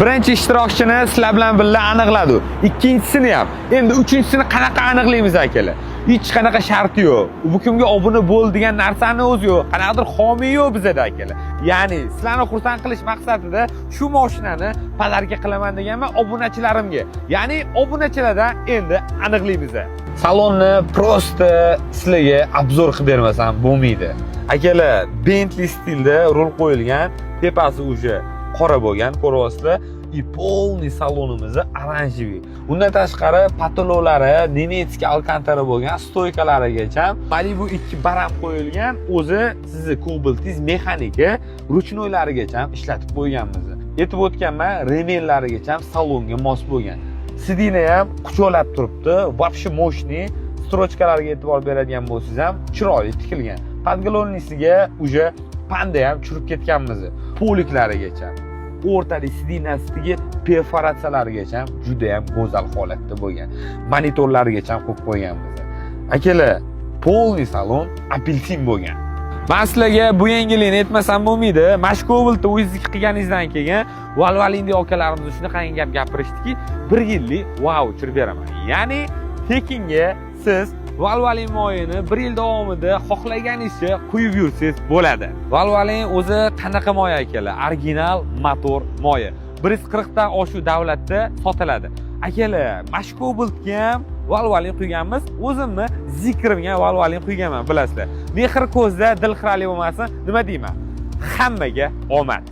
Birinchi ishtirokchini sizlar bilan birga aniqladi. Ikkinchisini ham. Endi uchinchisini qanaqa aniqlaymiz akalar? Hech qanaqa sharti yo'q. Bu kimga obuna bo'l degan narsani o'zi yo'q. Qanaqadir xomiy yo'q bizda akalar. Ya'ni sizlarni xursand qilish maqsadida shu mashinani palarga qilaman deganman obunachilarimga. Ya'ni obunachilardan endi aniqlaymiz. Salonni prosta sizlarga obzor qilib bermasam bo'lmaydi. Akalar, Bentley stilda rul qo'yilgan, tepasi o'sha qora bo'lgan, ko'ryapsizlar. И полный salonimizni oranjiviy. Undan tashqari patololari, nemetskiy alkantara bo'lgan, stoykalarigacha Malibu 2 baram qo'yilgan, o'zi sizni kubiltiz mexanika ruchnoylarigacha ishlatib qo'yganmiz. Aytib o'tganman, remellarigacha salonga mos bo'lgan. Sidina ham quchoqlab turibdi, вообще мощный, strochkalarga e'tibor beradigan bo'lsangiz ham chiroyli tikilgan. Podgolonnisiga уже panda ham churib ketganmiz. Poliklarigacha o'rtalik sidinasidagi perforatsiyalarigacha juda ham go'zal holatda bo'lgan. Monitorlarigacha qo'yib qo'yganmiz. Akalar, полный salon apelsin bo'lgan. Men sizlarga bu yangilikni aytmasam bo'lmaydi. Mashkobilda o'zingiz qilganingizdan keyin Valvalindi akalarimiz shunaqangi gap gapirishdiki, 1 yillik voucher beraman. Ya'ni tekinga siz Valvalin moyini 1 yil davomida xohlaganingizcha quyib yursangiz bo'ladi. Valvalin o'zi qanaqa moya akalar? Original motor moya. 140 dan oshiq davlatda sotiladi. Akalar, Mashkobilga ham Valvalin quyganmiz. O'zimni zikrimga Valvalin quyganman, bilasizlar. Mehr ko'zda, dil xirali bo'lmasin, nima deyman? Hammaga omad.